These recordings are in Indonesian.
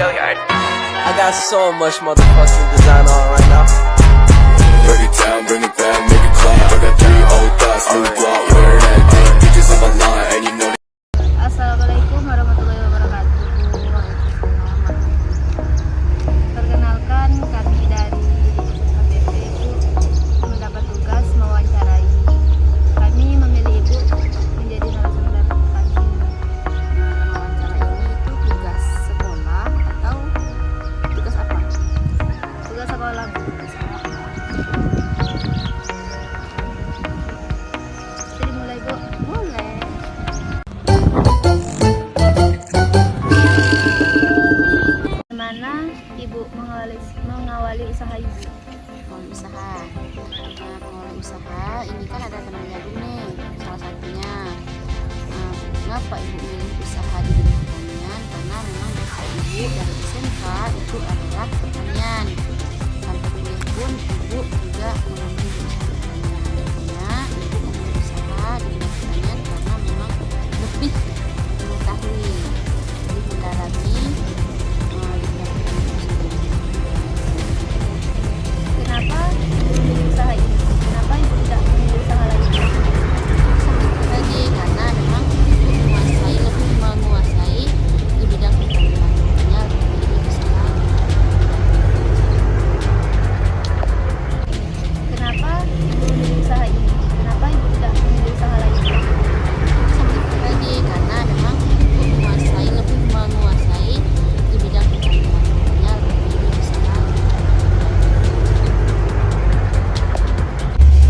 I got so much motherfucking design on right now. Break it down, bring it back, make it clap. I got 3 old thoughts, new block, where that day. Bitches on my line, and you know. Assalamualaikum warahmatullahi wabarakatuh. Perkenalkan, kami dari SKPP itu mendapat tugas mewawancarai. Kami memilih Ibu menjadi narasumber kami. Wawancara ini itu tugas sekolah atau tugas apa? Tugas sekolah, Bu. Jadi mulai, Bu. Boleh. Bagaimana Ibu mengawali usaha Ibu? Pengawali usaha. Nah, pengawali usaha ini kan ada teman jagung nih, salah satunya. Nah, mengapa ibu milih usaha di bidang pertanian? Karena memang bapak ibu dari SMK itu adalah pertanian. Sampai kuliah pun ibu juga mengambil usaha pertanian. Artinya ibu memilih usaha di bidang pertanian karena memang lebih mengetahui, lebih mendalami di bidang pertanian itu sendiri. Kenapa Ibu memilih usaha ini? Kenapa Ibu tidak memilih usaha lain? Lagi karena memang ibu lebih menguasai di bidang pertanian, makanya lebih usaha. Kenapa Ibu memilih usaha ini? Kenapa Ibu tidak memilih usaha lain? Lagi karena memang ibu lebih menguasai di bidang pertanian, makanya lebih usaha.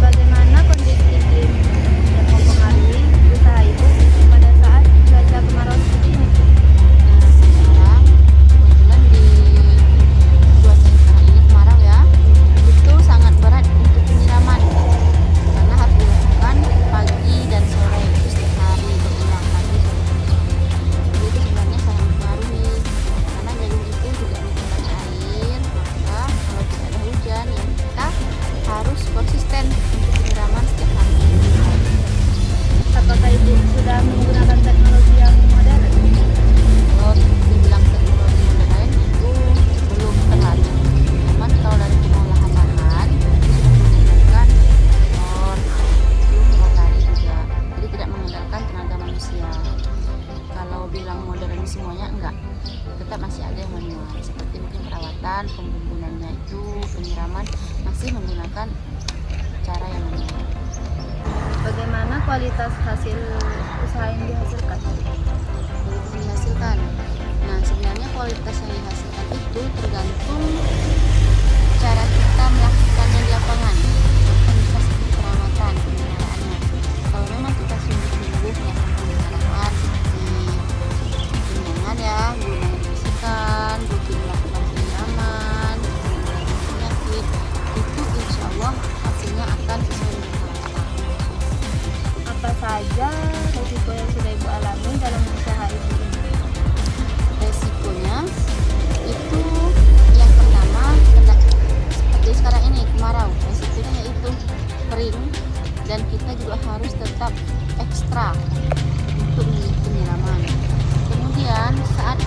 Bagaimana kondisi iklim yang mempengaruhi usaha Ibu pada saat cuaca kemarau seperti ini? Sekarang kebetulan di cuaca sekarang ini kemarau ya, itu sangat berat untuk penyiraman karena harus dilakukan pagi dan sore, itu setiap hari berulang pagi sore. Jadi itu sebenarnya sangat mempengaruhi karena jagung itu juga butuh banyak air, maka kalau tidak ada hujan ya kita harus konsisten untuk penyiraman setiap hari. Apakah Ibu sudah menggunakan teknologi yang modern? Kalau dibilang teknologi modern itu belum terlalu, cuman kalau dari pengolahan lahan itu sudah menggunakan traktor, belum rotari juga, jadi tidak mengandalkan tenaga manusia. Kalau bilang modern semuanya enggak, tetap masih ada yang manual, seperti mungkin perawatan, pembumbuannya itu, penyiraman masih menggunakan cara yang manual. Bagaimana kualitas hasil usaha yang dihasilkan? Dihasilkan. Nah, sebenarnya kualitas yang dihasilkan itu tergantung cara kita melakukannya di lapangan. Contoh misalnya seperti perawatan, pemeliharaannya. Kalau memang kita sungguh-sungguh melakukan pemeliharaan seperti tunjangan ya, guna membersihkan, rutin melakukan penyiraman, pengendalian penyakit, itu insya Allah hasilnya akan sesuai dengan harapan. Apa saja risiko yang sudah Ibu alami dalam usaha Ibu ini? Resikonya itu yang pertama seperti sekarang ini kemarau, resikonya yaitu kering dan kita juga harus tetap ekstra untuk penyiraman. Kemudian saat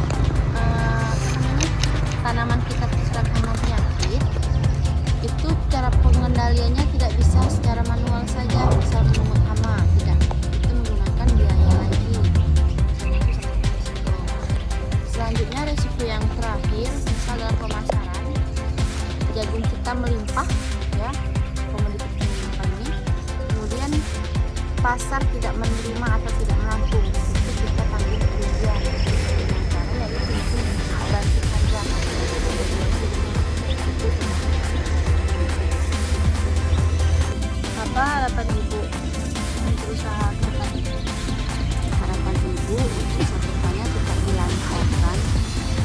tanaman kita terserang hama penyakit, itu cara pengendaliannya tidak bisa secara manual saja, bisa memungut hama, tidak, itu menggunakan biaya lagi. Selanjutnya resiko yang terakhir, misal dalam pemasaran jagung kita melimpah ya, komoditas melimpah ini, kemudian pasar tidak menerima atau tidak menampung, itu kita tanggung kerugian dengan cara yaitu mungkin bantu harga itu. Apa harapan Ibu untuk usaha ke depan? Harapan ibu untuk usaha kedepannya tetap dilancarkan.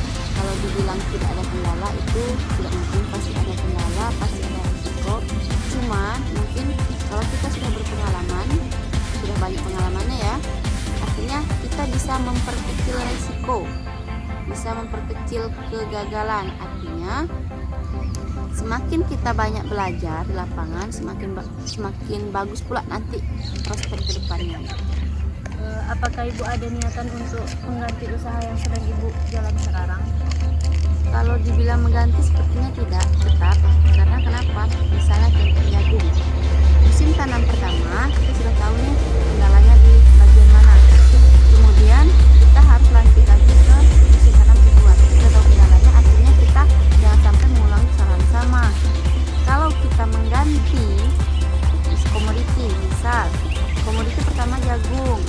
Kalau dibilang tidak ada kendala itu tidak mungkin, pasti ada kendala, pasti ada risiko. Cuma mungkin kalau kita sudah berpengalaman, sudah banyak pengalamannya ya, artinya kita bisa memperkecil risiko, bisa memperkecil kegagalan. Artinya semakin kita banyak belajar di lapangan, semakin bagus pula nanti prospek ke depannya. Apakah Ibu ada niatan untuk mengganti usaha yang sedang Ibu jalan sekarang? Kalau dibilang mengganti sepertinya tidak, tetap. Karena kenapa? Misalnya contoh jagung. Musim tanam pertama kita sudah tahu nih kendalanya di bagian mana. Kemudian kita harus lanjut lagi ke musim tanam kedua. Kita tahu kendalanya, artinya kita jangan sampai mengulangi kesalahan sama. Kalau kita mengganti komoditi, misal komoditi pertama jagung,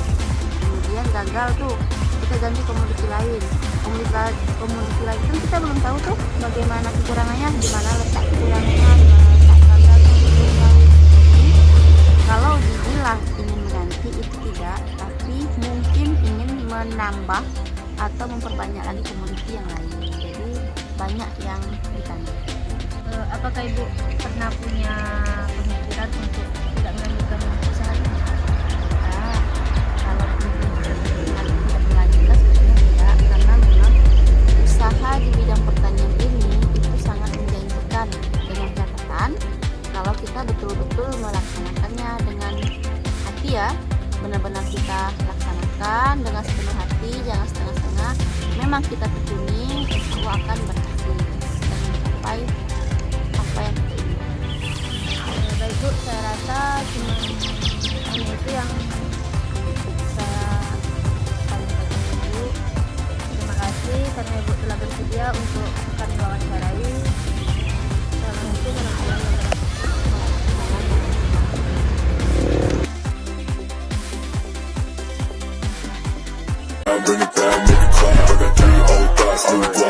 kemudian gagal tuh, kita ganti komoditi lain. Komoditi lain kan kita belum tahu tuh bagaimana kekurangannya, di mana letak kekurangannya, di mana letak gagalnya, belum tahu. Jadi kalau dibilang ingin mengganti itu tidak, tapi mungkin ingin menambah atau memperbanyak lagi komoditi yang lain. Jadi banyak yang ditanam. Apakah Ibu pernah punya pemikiran untuk tidak melanjutkan usaha ini? Kalau tidak melanjutkan sebenarnya tidak, karena memang usaha di bidang pertanian ini itu sangat menjanjikan, dengan catatan kalau kita betul-betul melaksanakannya dengan hati ya, benar-benar kita laksanakan dengan sepenuh hati, jangan setengah-setengah. Memang kita tekuni, insya Allah akan berhasil dan mencapai apa yang kita inginkan. Baik Bu, saya rasa cuma hanya itu yang saya sampaikan ke Ibu. Terima kasih karena Ibu telah bersedia untuk kami wawancarai. Assalamualaikum warahmatullahi wabarakatuh. Bring it back, make it clap. I got 3 old thoughts, new block.